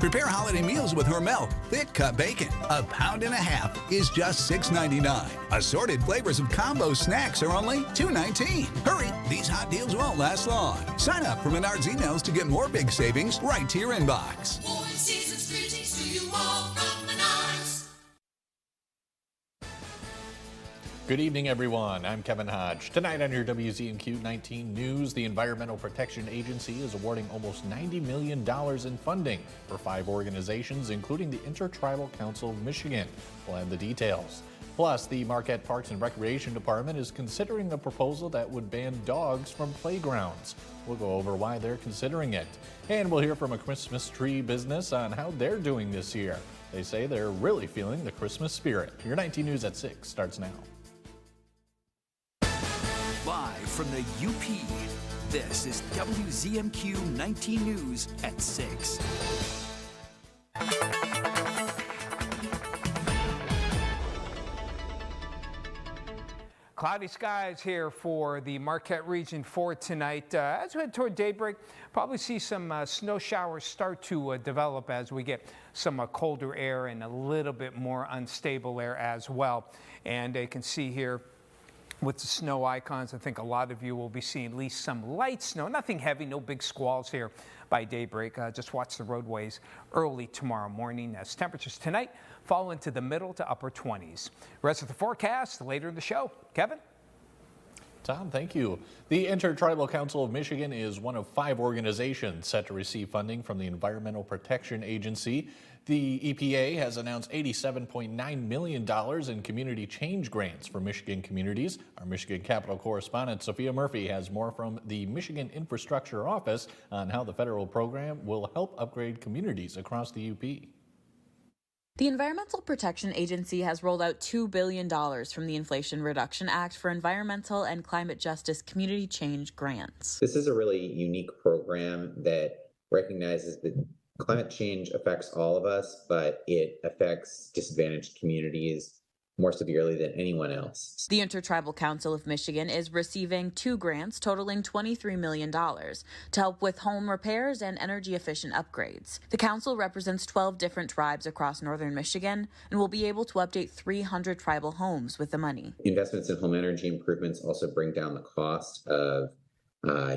Prepare holiday meals with Hormel thick cut bacon. A pound and a half is just $6.99. Assorted flavors of combo snacks are only $2.19. Hurry, these hot deals won't last long. Sign up for Menards emails to get more big savings right to your inbox. Warm season's greetings to you all from Menards. Good evening, everyone. I'm Kevin Hodge. Tonight on your WZMQ 19 News, the Environmental Protection Agency is awarding almost $90 million in funding for 5 organizations, including the Intertribal Council of Michigan. We'll have the details. Plus, the Marquette Parks and Recreation Department is considering a proposal that would ban dogs from playgrounds. We'll go over why they're considering it. And we'll hear from a Christmas tree business on how they're doing this year. They say they're really feeling the Christmas spirit. Your 19 News at 6 starts now. Live from the UP, this is WZMQ 19 News at 6. Cloudy skies here for the Marquette region for tonight. As we head toward daybreak, probably see some snow showers start to develop as we get some colder air and a little bit more unstable air as well. And you can see here with the snow icons, I think a lot of you will be seeing at least some light snow. Nothing heavy, no big squalls here by daybreak. Just watch the roadways early tomorrow morning as temperatures tonight fall into the middle to upper 20s. Rest of the forecast later in the show. Kevin? Tom, thank you. The Intertribal Council of Michigan is one of 5 organizations set to receive funding from the Environmental Protection Agency. The EPA has announced $87.9 million in community change grants for Michigan communities. Our Michigan Capitol correspondent Sophia Murphy has more from the Michigan Infrastructure Office on how the federal program will help upgrade communities across the UP. The Environmental Protection Agency has rolled out $2 billion from the Inflation Reduction Act for environmental and climate justice community change grants. This is a really unique program that recognizes that climate change affects all of us, but it affects disadvantaged communities more severely than anyone else. The Intertribal Council of Michigan is receiving 2 grants totaling $23 million to help with home repairs and energy-efficient upgrades. The council represents 12 different tribes across northern Michigan and will be able to update 300 tribal homes with the money. Investments in home energy improvements also bring down the cost of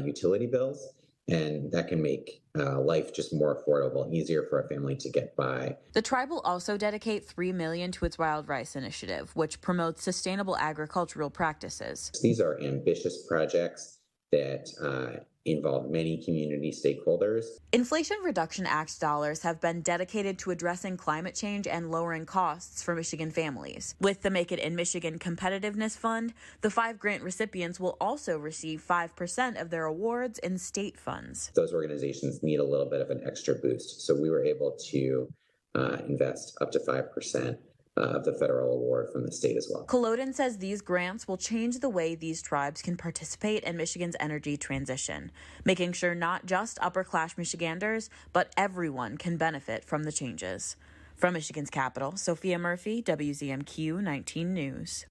utility bills, and that can make life just more affordable, easier for a family to get by. The tribe will also dedicate $3 million to its wild rice initiative, which promotes sustainable agricultural practices. These are ambitious projects that involve many community stakeholders. Inflation Reduction Act dollars have been dedicated to addressing climate change and lowering costs for Michigan families. With the Make It in Michigan Competitiveness Fund, the 5 grant recipients will also receive 5% of their awards in state funds. Those organizations need a little bit of an extra boost, so we were able to invest up to 5% of the federal award from the state as well. Culloden says these grants will change the way these tribes can participate in Michigan's energy transition, making sure not just upper-class Michiganders, but everyone can benefit from the changes. From Michigan's capital, Sophia Murphy, WZMQ 19 News.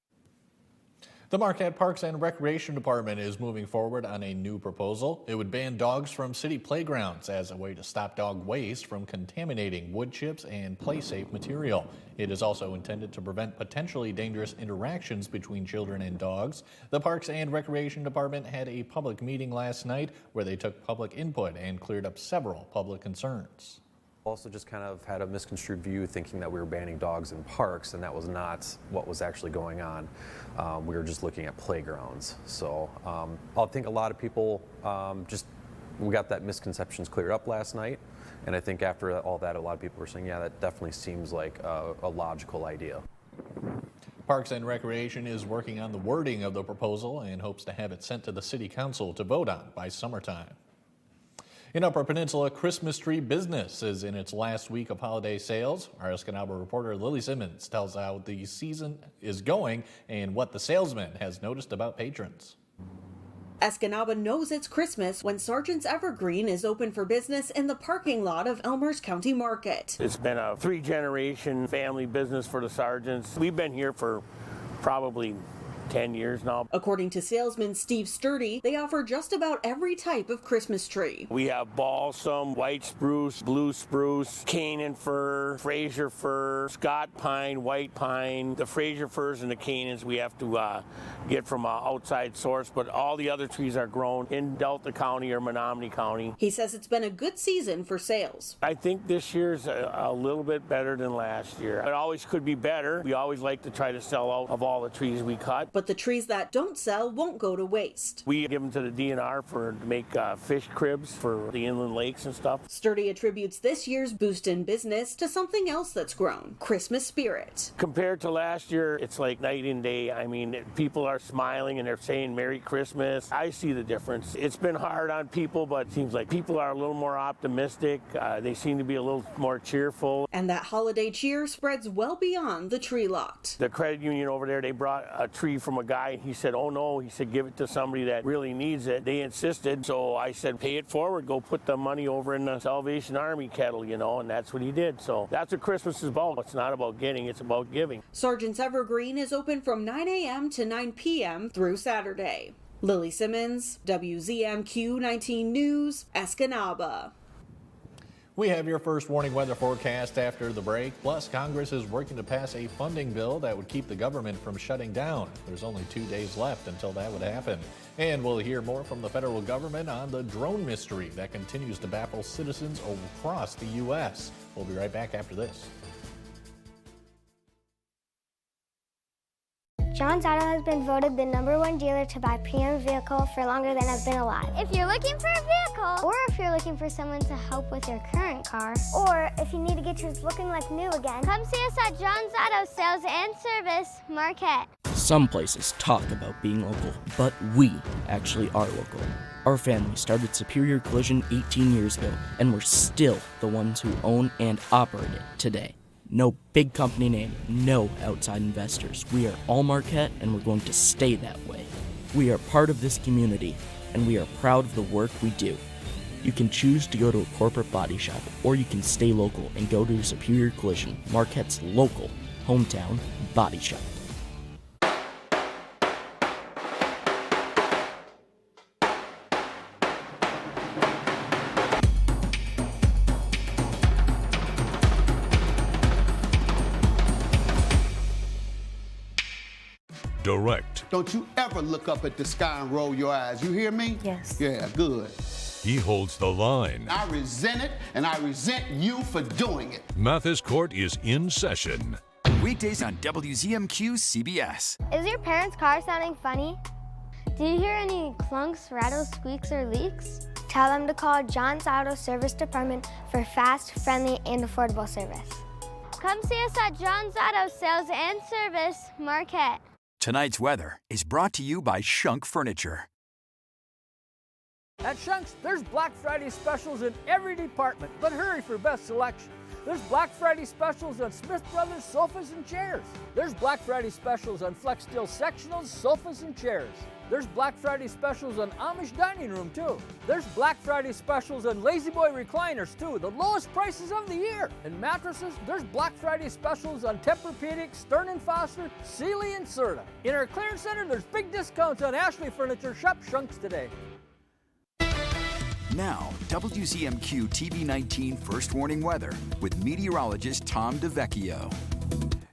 The Marquette Parks and Recreation Department is moving forward on a new proposal. It would ban dogs from city playgrounds as a way to stop dog waste from contaminating wood chips and play-safe material. It is also intended to prevent potentially dangerous interactions between children and dogs. The Parks and Recreation Department had a public meeting last night where they took public input and cleared up several public concerns. Also just kind of had a misconstrued view thinking that we were banning dogs in parks, and that was not what was actually going on. We were just looking at playgrounds. So I think a lot of people we got that misconceptions cleared up last night, and I think after all that, a lot of people were saying, yeah, that definitely seems like a logical idea. Parks and Recreation is working on the wording of the proposal and hopes to have it sent to the City Council to vote on by summertime. In Upper Peninsula, Christmas tree business is in its last week of holiday sales. Our Escanaba reporter Lily Simmons tells how the season is going and what the salesman has noticed about patrons. Escanaba knows it's Christmas when Sergeant's Evergreen is open for business in the parking lot of Elmhurst County Market. It's been a 3-generation family business for the Sargents. We've been here for probably 10 years now. According to salesman Steve Sturdy, they offer just about every type of Christmas tree. We have balsam, white spruce, blue spruce, Canaan fir, Fraser fir, Scott pine, white pine. The Fraser firs and the Canaans we have to get from an outside source, but all the other trees are grown in Delta County or Menominee County. He says it's been a good season for sales. I think this year's a little bit better than last year. It always could be better. We always like to try to sell out of all the trees we cut. But the trees that don't sell won't go to waste. We give them to the DNR to make fish cribs for the inland lakes and stuff. Sturdy attributes this year's boost in business to something else that's grown, Christmas spirit. Compared to last year, it's like night and day. I mean, people are smiling and they're saying Merry Christmas. I see the difference. It's been hard on people, but it seems like people are a little more optimistic. They seem to be a little more cheerful. And that holiday cheer spreads well beyond the tree lot. The credit union over there, they brought a tree from a guy. He said, oh no, he said, give it to somebody that really needs it. They insisted. So I said, pay it forward. Go put the money over in the Salvation Army kettle, you know, and that's what he did. So that's what Christmas is about. It's not about getting, it's about giving. Sergeant's Evergreen is open from 9 a.m. to 9 p.m. through Saturday. Lily Simmons, WZMQ 19 News, Escanaba. We have your first warning weather forecast after the break. Plus, Congress is working to pass a funding bill that would keep the government from shutting down. There's only 2 days left until that would happen. And we'll hear more from the federal government on the drone mystery that continues to baffle citizens across the U.S. We'll be right back after this. John's Auto has been voted the #1 dealer to buy pre-owned vehicle for longer than I've been alive. If you're looking for a vehicle, or if you're looking for someone to help with your current car, or if you need to get yours looking like new again, come see us at John's Auto Sales and Service, Marquette. Some places talk about being local, but we actually are local. Our family started Superior Collision 18 years ago, and we're still the ones who own and operate it today. No big company name, no outside investors. We are all Marquette, and we're going to stay that way. We are part of this community, and we are proud of the work we do. You can choose to go to a corporate body shop, or you can stay local and go to Superior Collision, Marquette's local hometown body shop. Direct. Don't you ever look up at the sky and roll your eyes. You hear me? Yes. Yeah, good. He holds the line. I resent it, and I resent you for doing it. Mathis Court is in session. Weekdays on WZMQ CBS. Is your parents' car sounding funny? Do you hear any clunks, rattles, squeaks, or leaks? Tell them to call John's Auto Service Department for fast, friendly, and affordable service. Come see us at John's Auto Sales and Service, Marquette. Tonight's weather is brought to you by Shunk Furniture. At Shunk's, there's Black Friday specials in every department, but hurry for best selection. There's Black Friday specials on Smith Brothers sofas and chairs. There's Black Friday specials on Flex Steel sectionals, sofas, and chairs. There's Black Friday specials on Amish dining room, too. There's Black Friday specials on Lazy Boy recliners, too, the lowest prices of the year. And mattresses, there's Black Friday specials on Tempur-Pedic, Stearn & Foster, Sealy, and Serta. In our clearance center, there's big discounts on Ashley furniture. Shop Shunks today. Now, WZMQ TV19 First Warning Weather with meteorologist Tom DeVecchio.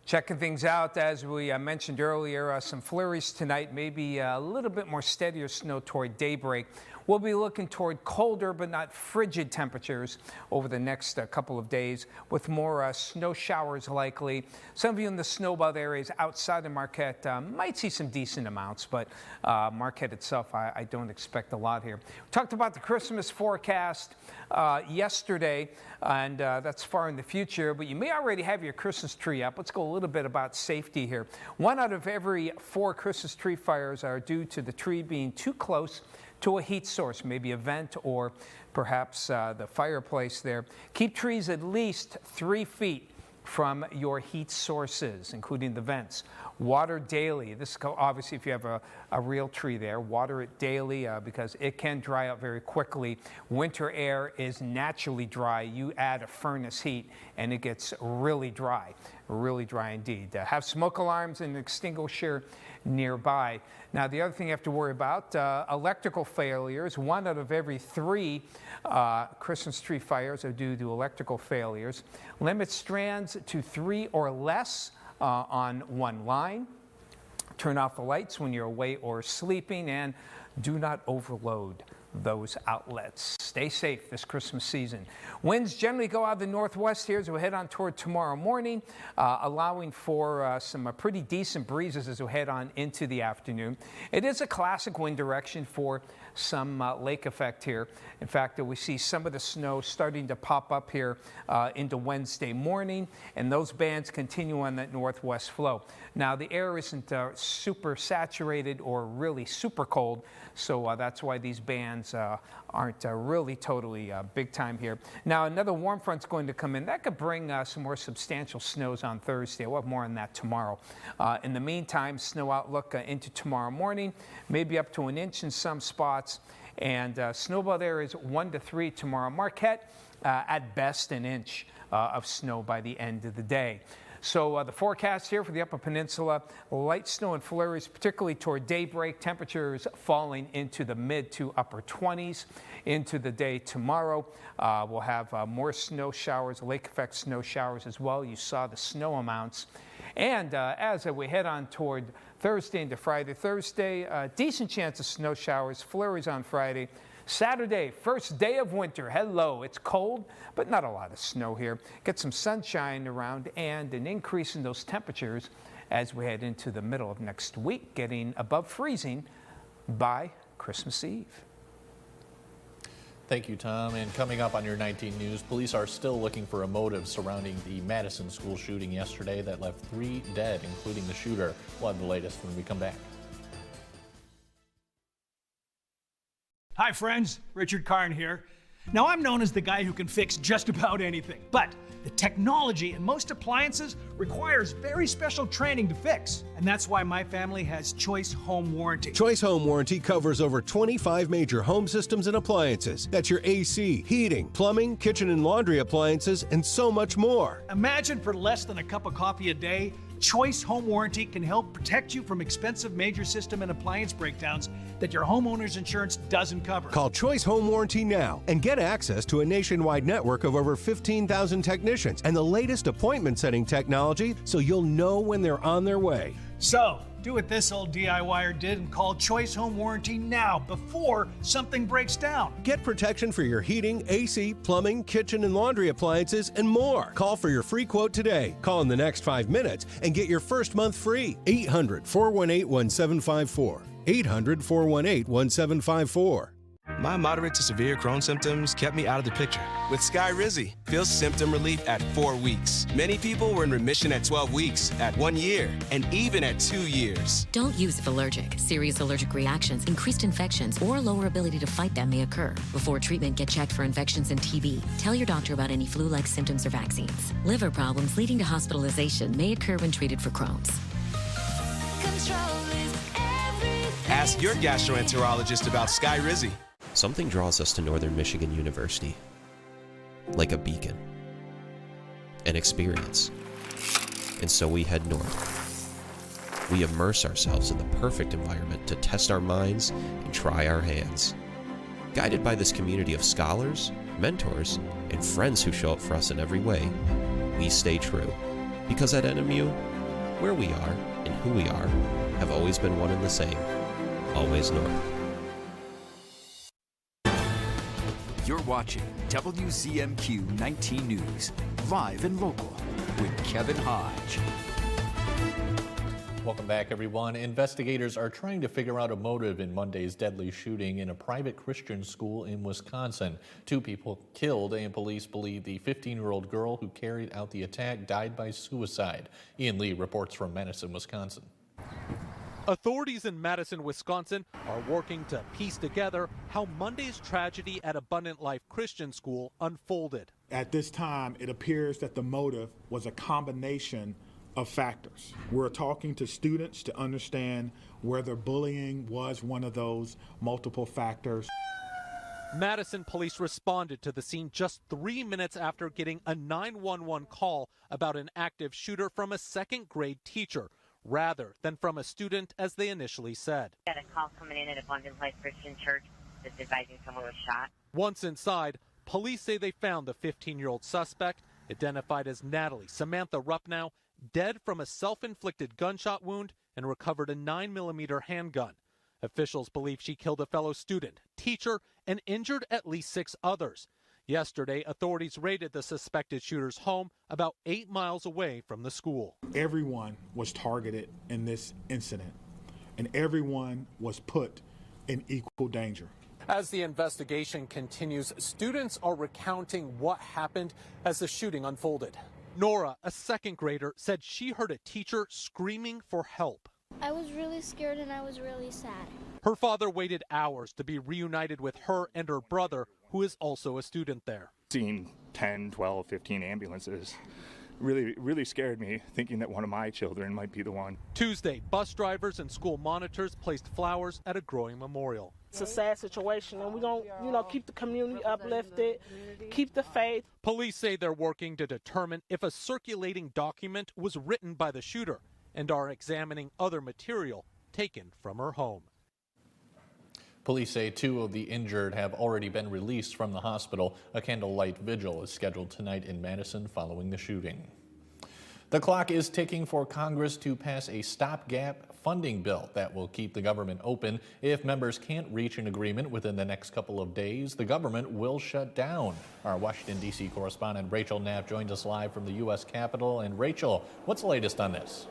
Checking things out, as we mentioned earlier, some flurries tonight, maybe a little bit more steadier snow toward daybreak. We'll be looking toward colder but not frigid temperatures over the next couple of days, with more snow showers likely. Some of you in the snowbelt areas outside of Marquette might see some decent amounts, but Marquette itself, I don't expect a lot here. We talked about the Christmas forecast yesterday, and that's far in the future, but you may already have your Christmas tree up. Let's go a little bit about safety here. 1 out of every 4 Christmas tree fires are due to the tree being too close to a heat source, maybe a vent or perhaps the fireplace there. Keep trees at least 3 feet from your heat sources, including the vents. Water daily. This is obviously if you have a real tree there, water it daily because it can dry out very quickly. Winter air is naturally dry. You add a furnace heat and it gets really dry indeed. Have smoke alarms and extinguisher nearby. Now, the other thing you have to worry about, electrical failures. 1 out of every 3 Christmas tree fires are due to electrical failures. Limit strands to 3 or less on one line. Turn off the lights when you're away or sleeping, and do not overload those outlets. Stay safe this Christmas season. Winds generally go out of the northwest here as we head on toward tomorrow morning, allowing for some pretty decent breezes as we head on into the afternoon. It is a classic wind direction for some lake effect here. In fact, we see some of the snow starting to pop up here into Wednesday morning, and those bands continue on that northwest flow. Now, the air isn't super saturated or really super cold, so that's why these bands aren't really totally big time here. Now, another warm front's going to come in. That could bring some more substantial snows on Thursday. We'll have more on that tomorrow. In the meantime, snow outlook into tomorrow morning, maybe up to 1 inch in some spots. And snowball there is 1 to 3 tomorrow. Marquette, at best, 1 inch of snow by the end of the day. So the forecast here for the Upper Peninsula, light snow and flurries, particularly toward daybreak. Temperatures falling into the mid to upper 20s into the day tomorrow. We'll have more snow showers, lake effect snow showers as well. You saw the snow amounts. And as we head on toward Thursday into Friday, decent chance of snow showers, flurries on Friday. Saturday, first day of winter. Hello, it's cold, but not a lot of snow here. Get some sunshine around and an increase in those temperatures as we head into the middle of next week, getting above freezing by Christmas Eve. Thank you, Tom. And coming up on your 19 News, police are still looking for a motive surrounding the Madison school shooting yesterday that left 3 dead, including the shooter. We'll have the latest when we come back. Hi friends, Richard Karn here. Now I'm known as the guy who can fix just about anything, but the technology in most appliances requires very special training to fix. And that's why my family has Choice Home Warranty. Choice Home Warranty covers over 25 major home systems and appliances. That's your AC, heating, plumbing, kitchen and laundry appliances, and so much more. Imagine for less than a cup of coffee a day, Choice Home Warranty can help protect you from expensive major system and appliance breakdowns that your homeowner's insurance doesn't cover. Call Choice Home Warranty now and get access to a nationwide network of over 15,000 technicians and the latest appointment setting technology so you'll know when they're on their way. So, do what this old DIYer did and call Choice Home Warranty now before something breaks down. Get protection for your heating, AC, plumbing, kitchen and laundry appliances, and more. Call for your free quote today. Call in the next 5 minutes and get your first month free. 800-418-1754. 800-418-1754. My moderate to severe Crohn's symptoms kept me out of the picture. With Skyrizi, feel symptom relief at 4 weeks. Many people were in remission at 12 weeks, at 1 year, and even at 2 years. Don't use if allergic. Serious allergic reactions, increased infections, or lower ability to fight them may occur. Before treatment, get checked for infections and TB. Tell your doctor about any flu-like symptoms or vaccines. Liver problems leading to hospitalization may occur when treated for Crohn's. Ask your gastroenterologist about Skyrizi. Something draws us to Northern Michigan University, like a beacon, an experience. And so we head north. We immerse ourselves in the perfect environment to test our minds and try our hands. Guided by this community of scholars, mentors, and friends who show up for us in every way, we stay true. Because at NMU, where we are and who we are have always been one and the same, always north. You're watching WZMQ 19 News, live and local, with Kevin Hodge. Welcome back, everyone. Investigators are trying to figure out a motive in Monday's deadly shooting in a private Christian school in Wisconsin. 2 people killed, and police believe the 15-year-old girl who carried out the attack died by suicide. Ian Lee reports from Madison, Wisconsin. Authorities in Madison, Wisconsin are working to piece together how Monday's tragedy at Abundant Life Christian School unfolded. At this time, it appears that the motive was a combination of factors. We're talking to students to understand whether bullying was one of those multiple factors. Madison police responded to the scene just 3 minutes after getting a 911 call about an active shooter from a second-grade teacher, rather than from a student, as they initially said. Got a call coming in at Abundant Life Christian Church that's advising someone was shot. Once inside, police say they found the 15-year-old suspect, identified as Natalie Samantha Ruppnow, dead from a self-inflicted gunshot wound, and recovered a 9mm handgun. Officials believe she killed a fellow student, teacher, and injured at least 6 others. Yesterday, authorities raided the suspected shooter's home about 8 miles away from the school. Everyone was targeted in this incident, and everyone was put in equal danger. As the investigation continues, students are recounting what happened as the shooting unfolded. Nora, a second grader, said she heard a teacher screaming for help. I was really scared and I was really sad. Her father waited hours to be reunited with her and her brother, who is also a student there. Seeing 10, 12, 15 ambulances really scared me, thinking that one of my children might be the one. Tuesday, bus drivers and school monitors placed flowers at a growing memorial. It's a sad situation, and we're going to, keep the community uplifted, keep the faith. Police say they're working to determine if a circulating document was written by the shooter and are examining other material taken from her home. Police say 2 of the injured have already been released from the hospital. A candlelight vigil is scheduled tonight in Madison following the shooting. The clock is ticking for Congress to pass a stopgap funding bill that will keep the government open. If members can't reach an agreement within the next couple of days, the government will shut down. Our Washington, D.C. correspondent Rachel Knapp joins us live from the U.S. Capitol. And Rachel, what's the latest on this?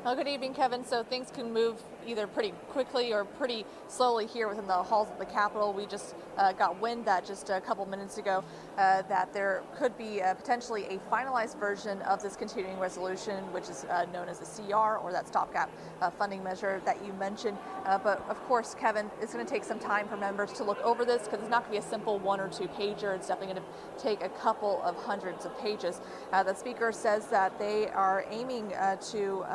Well, good evening, Kevin. So things can move either pretty quickly or pretty slowly here within the halls of the Capitol. We just got wind that just a couple minutes ago that there could be potentially a finalized version of this continuing resolution, which is known as a CR, or that stopgap funding measure that you mentioned. But of course, Kevin, it's going to take some time for members to look over this because it's not going to be a simple 1 or 2 pager. It's definitely going to take a couple of hundreds of pages. The Speaker says that they are aiming to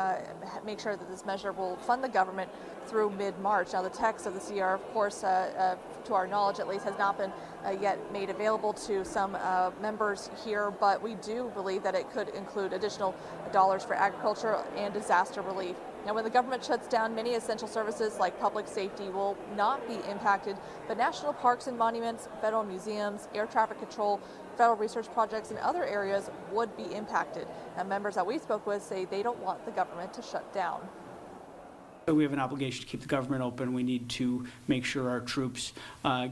make sure that this measure will fund the government through mid-March. Now, the text of the CR, of course, to our knowledge at least, has not been yet made available to some members here, but we do believe that it could include additional dollars for agriculture and disaster relief. Now, when the government shuts down, many essential services like public safety will not be impacted, but national parks and monuments, federal museums, air traffic control, federal research projects, and other areas would be impacted. Now, members that we spoke with say they don't want the government to shut down. We have an obligation to keep the government open. We need to make sure our troops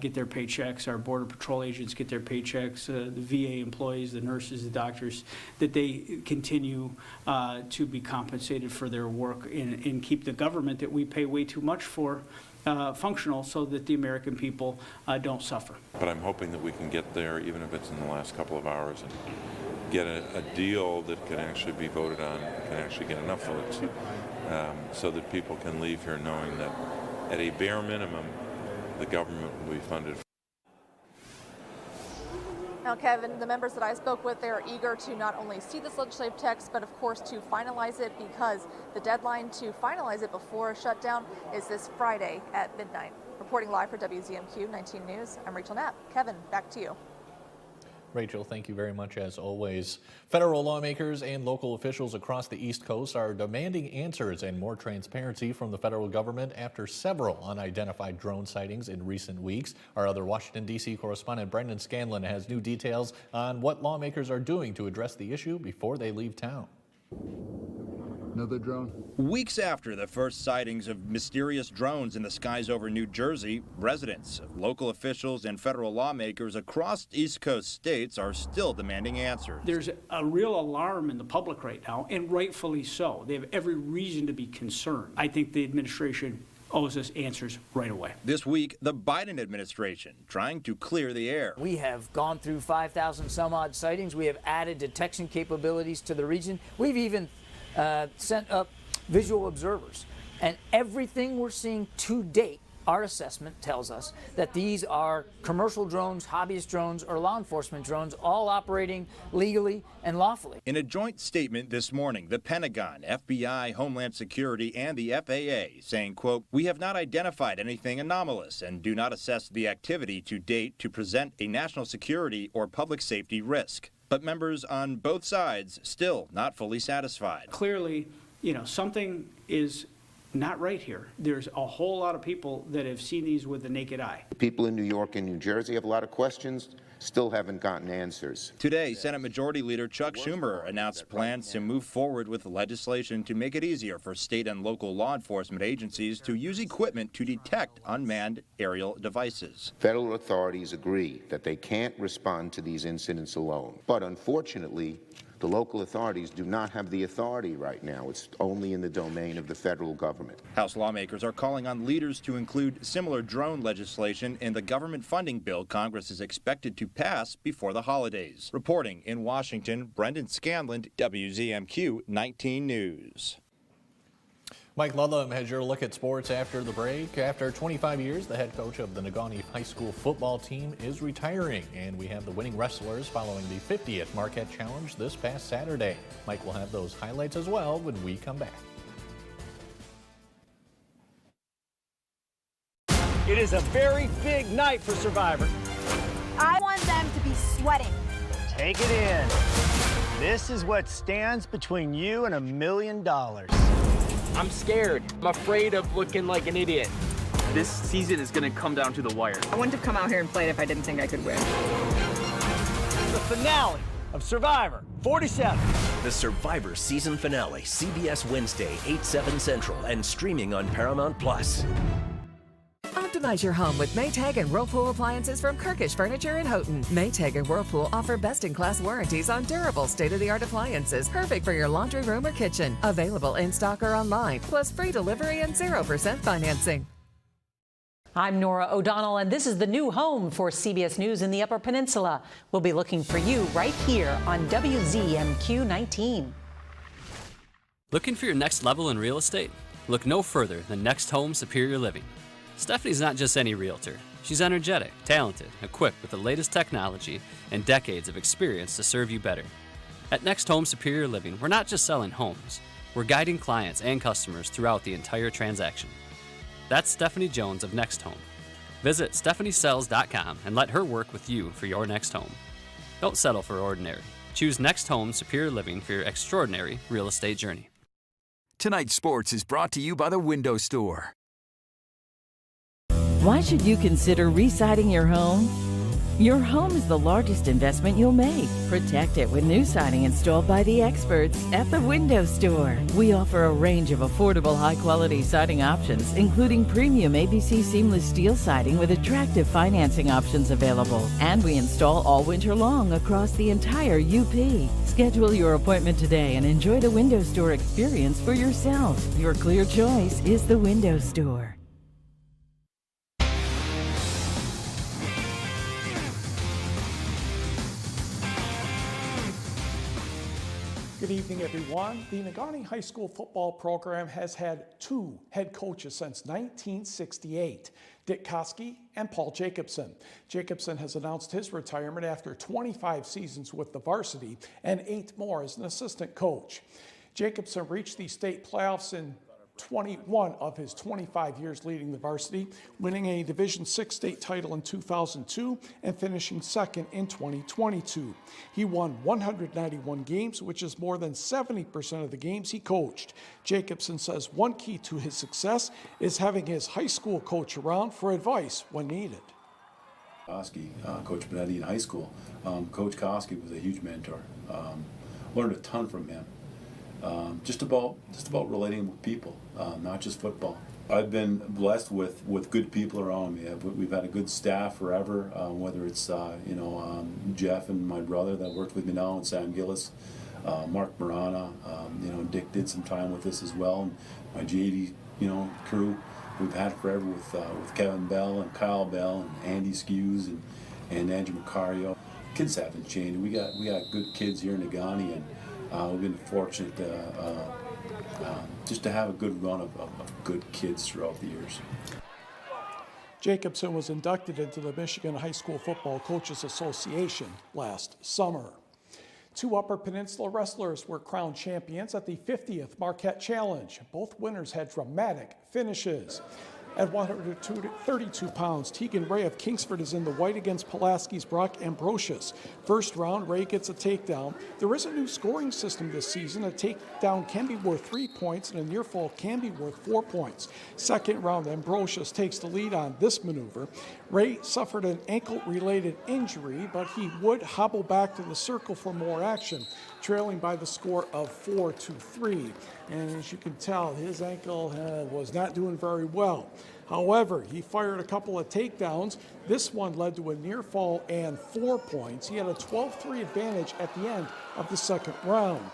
get their paychecks, our Border Patrol agents get their paychecks, the VA employees, the nurses, the doctors, that they continue to be compensated for their work and keep the government that we pay way too much for functional so that the American people don't suffer. But I'm hoping that we can get there, even if it's in the last couple of hours, and get a deal that can actually be voted on, can actually get enough votes. So that people can leave here knowing that at a bare minimum, the government will be funded. Now, Kevin, the members that I spoke with, they are eager to not only see this legislative text, but of course to finalize it, because the deadline to finalize it before a shutdown is this Friday at midnight. Reporting live for WZMQ 19 News, I'm Rachel Knapp. Kevin, back to you. Rachel, thank you very much as always. Federal lawmakers and local officials across the East Coast are demanding answers and more transparency from the federal government after several unidentified drone sightings in recent weeks. Our other Washington, D.C. correspondent Brendan Scanlon has new details on what lawmakers are doing to address the issue before they leave town. Another drone. Weeks after the first sightings of mysterious drones in the skies over New Jersey, residents, local officials, and federal lawmakers across East Coast states are still demanding answers. There's a real alarm in the public right now, and rightfully so. They have every reason to be concerned. I think the administration owes us answers right away. This week, the Biden administration trying to clear the air. We have gone through 5,000 some odd sightings. We have added detection capabilities to the region. We've even sent up visual observers. And everything we're seeing to date Our assessment tells us that these are commercial drones, hobbyist drones, or law enforcement drones, all operating legally and lawfully. In a joint statement this morning, the Pentagon, FBI, Homeland Security, and the FAA saying, quote, "We have not identified anything anomalous and do not assess the activity to date to present a national security or public safety risk." But members on both sides still not fully satisfied. Clearly, something is not right here. There's a whole lot of people that have seen these with the naked eye. People in New York and New Jersey have a lot of questions, still haven't gotten answers. Today, Senate Majority Leader Chuck Schumer announced plans to move forward with legislation to make it easier for state and local law enforcement agencies to use equipment to detect unmanned aerial devices. Federal authorities agree that they can't respond to these incidents alone. But unfortunately, the local authorities do not have the authority right now. It's only in the domain of the federal government. House lawmakers are calling on leaders to include similar drone legislation in the government funding bill Congress is expected to pass before the holidays. Reporting in Washington, Brendan Scanlon, WZMQ 19 News. Mike Ludlam has your look at sports after the break. After 25 years, the head coach of the Negaunee High School football team is retiring, and we have the winning wrestlers following the 50th Marquette Challenge this past Saturday. Mike will have those highlights as well when we come back. It is a very big night for Survivor. I want them to be sweating. Take it in. This is what stands between you and $1 million. I'm scared. I'm afraid of looking like an idiot. This season is going to come down to the wire. I wouldn't have come out here and played if I didn't think I could win. The finale of Survivor 47. The Survivor season finale, CBS Wednesday, 8/7 Central, and streaming on Paramount+. Optimize your home with Maytag and Whirlpool appliances from Kirkish Furniture in Houghton. Maytag and Whirlpool offer best-in-class warranties on durable, state-of-the-art appliances, perfect for your laundry room or kitchen. Available in stock or online, plus free delivery and 0% financing. I'm Nora O'Donnell, and this is the new home for CBS News in the Upper Peninsula. We'll be looking for you right here on WZMQ 19. Looking for your next level in real estate? Look no further than Next Home Superior Living. Stephanie's not just any realtor. She's energetic, talented, equipped with the latest technology and decades of experience to serve you better. At Next Home Superior Living, we're not just selling homes. We're guiding clients and customers throughout the entire transaction. That's Stephanie Jones of Next Home. Visit stephaniesells.com and let her work with you for your next home. Don't settle for ordinary. Choose Next Home Superior Living for your extraordinary real estate journey. Tonight's sports is brought to you by the Window Store. Why should you consider re-siding your home? Your home is the largest investment you'll make. Protect it with new siding installed by the experts at the Window Store. We offer a range of affordable, high-quality siding options, including premium ABC seamless steel siding with attractive financing options available. And we install all winter long across the entire UP. Schedule your appointment today and enjoy the Window Store experience for yourself. Your clear choice is the Window Store. Good evening, everyone. The Negaunee High School football program has had two head coaches since 1968, Dick Koski and Paul Jacobson. Jacobson has announced his retirement after 25 seasons with the varsity and 8 more as an assistant coach. Jacobson reached the state playoffs in 21 of his 25 years leading the varsity, winning a Division VI state title in 2002 and finishing second in 2022. He won 191 games, which is more than 70% of the games he coached. Jacobson says one key to his success is having his high school coach around for advice when needed. Koski, Coach Benetti in high school. Coach Koski was a huge mentor. Learned a ton from him. Just about relating with people, not just football. I've been blessed with good people around me. We've had a good staff forever, whether it's Jeff and my brother that worked with me now, and Sam Gillis, Mark Marana. Dick did some time with us as well. And my JD crew we've had forever with Kevin Bell and Kyle Bell and Andy Skews and Andrew Macario. Kids haven't changed. We got good kids here in Negaunee, and we've been fortunate just to have a good run of good kids throughout the years. Jacobson was inducted into the Michigan High School Football Coaches Association last summer. 2 Upper Peninsula wrestlers were crowned champions at the 50th Marquette Challenge. Both winners had dramatic finishes. At 132 pounds, Tegan Ray of Kingsford is in the white against Pulaski's Brock Ambrosius. First round, Ray gets a takedown. There is a new scoring system this season. A takedown can be worth 3 points and a near fall can be worth 4 points. Second round, Ambrosius takes the lead on this maneuver. Ray suffered an ankle-related injury, but he would hobble back to the circle for more action, trailing by the score of 4-3. And as you can tell, his ankle was not doing very well. However, he fired a couple of takedowns. This one led to a near fall and 4 points. He had a 12-3 advantage at the end of the second round.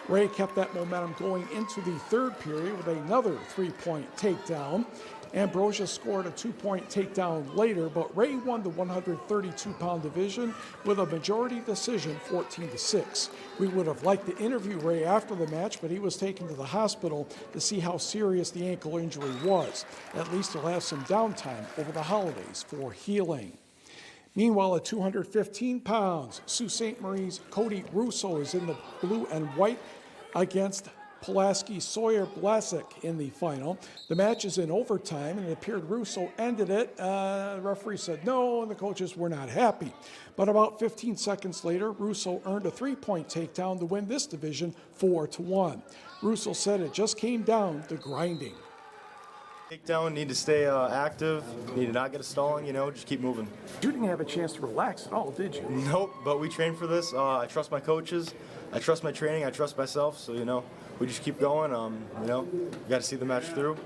Ray kept that momentum going into the third period with another 3-point takedown. Ambrosius scored a 2-point takedown later, but Ray won the 132-pound division with a majority decision, 14-6. We would have liked to interview Ray after the match, but he was taken to the hospital to see how serious the ankle injury was. At least he'll have some downtime over the holidays for healing. Meanwhile, at 215 pounds, Sault Ste. Marie's Cody Russo is in the blue and white against Pulaski Sawyer Blasick in the final. The match is in overtime, and it appeared Russo ended it. The referee said no, and the coaches were not happy. But about 15 seconds later, Russo earned a 3-point takedown to win this division 4-1. Russo said it just came down to grinding. Takedown, need to stay active, need to not get a stalling, just keep moving. You didn't have a chance to relax at all, did you? Nope, but we trained for this. I trust my coaches, I trust my training, I trust myself, so, we just keep going. We got to see the match through.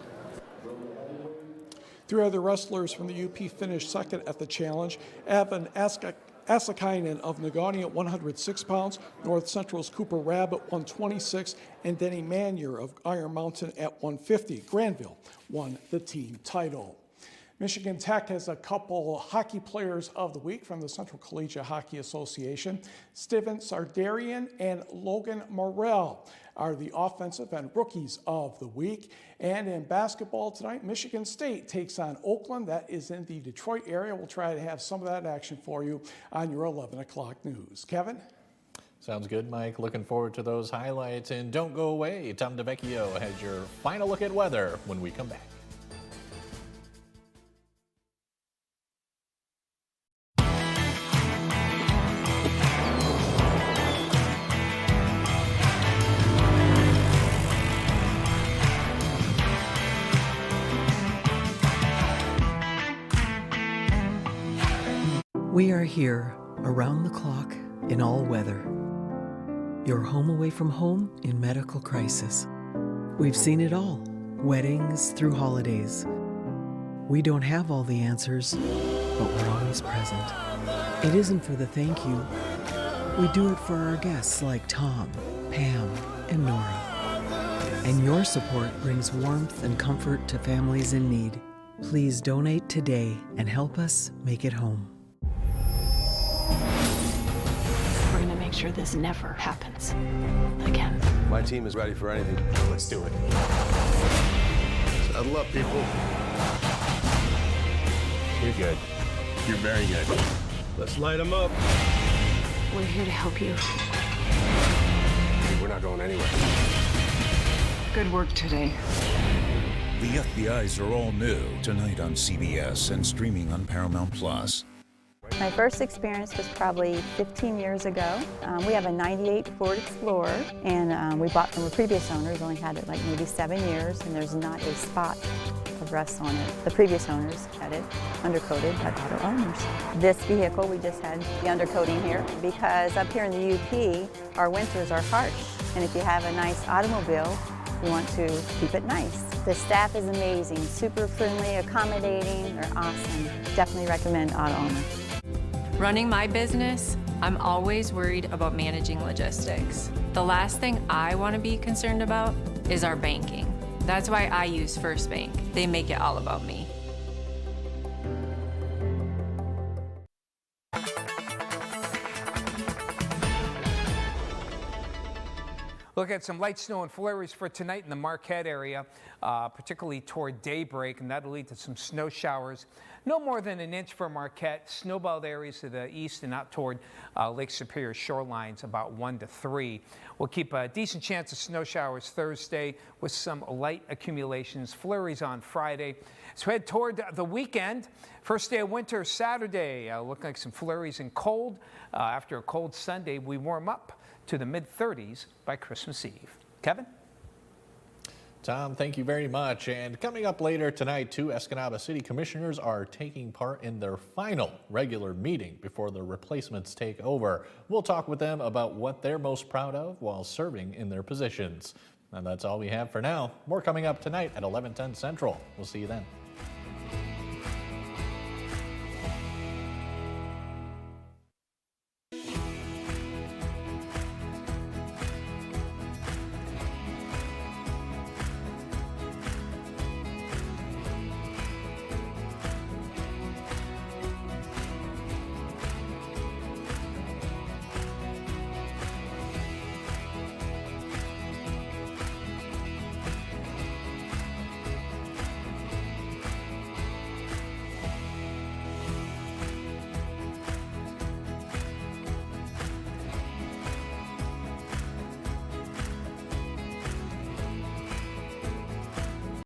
3 other wrestlers from the UP finished second at the challenge. Evan Asakainen of Negaunee at 106 pounds, North Central's Cooper Rabb at 126, and Denny Manier of Iron Mountain at 150. Granville won the team title. Michigan Tech has a couple hockey players of the week from the Central Collegiate Hockey Association. Steven Sardarian and Logan Morrell are the offensive and rookies of the week. And in basketball tonight, Michigan State takes on Oakland. That is in the Detroit area. We'll try to have some of that action for you on your 11 o'clock news. Kevin? Sounds good, Mike. Looking forward to those highlights. And don't go away. Tom DeVecchio has your final look at weather when we come back. We are here, around the clock, in all weather. Your home away from home in medical crisis. We've seen it all, weddings through holidays. We don't have all the answers, but we're always present. It isn't for the thank you. We do it for our guests like Tom, Pam, and Nora. And your support brings warmth and comfort to families in need. Please donate today and help us make it home. We're gonna make sure this never happens again. My team is ready for anything. Let's do it. Saddle up, people. You're good. You're very good. Let's light them up. We're here to help you. We're not going anywhere. Good work today. The FBI's are all new tonight on CBS and streaming on Paramount+. My first experience was probably 15 years ago. We have a 98 Ford Explorer, and we bought from a previous owners, only had it like maybe 7 years, and there's not a spot of rust on it. The previous owners had it undercoated by auto owners. This vehicle, we just had the undercoating here because up here in the UP, our winters are harsh, and if you have a nice automobile, you want to keep it nice. The staff is amazing, super friendly, accommodating, they're awesome. Definitely recommend auto owner. Running my business, I'm always worried about managing logistics. The last thing I want to be concerned about is our banking. That's why I use First Bank. They make it all about me. Look at some light snow and flurries for tonight in the Marquette area, particularly toward daybreak, and that'll lead to some snow showers. No more than an inch for Marquette. Snowballed areas to the east and out toward Lake Superior shorelines, about 1 to 3. We'll keep a decent chance of snow showers Thursday with some light accumulations, flurries on Friday. So head toward the weekend. First day of winter Saturday. Looking like some flurries and cold. After a cold Sunday, we warm up to the mid-30s by Christmas Eve. Kevin? Tom, thank you very much. And coming up later tonight, 2 Escanaba City Commissioners are taking part in their final regular meeting before the replacements take over. We'll talk with them about what they're most proud of while serving in their positions. And that's all we have for now. More coming up tonight at 11:10 Central. We'll see you then.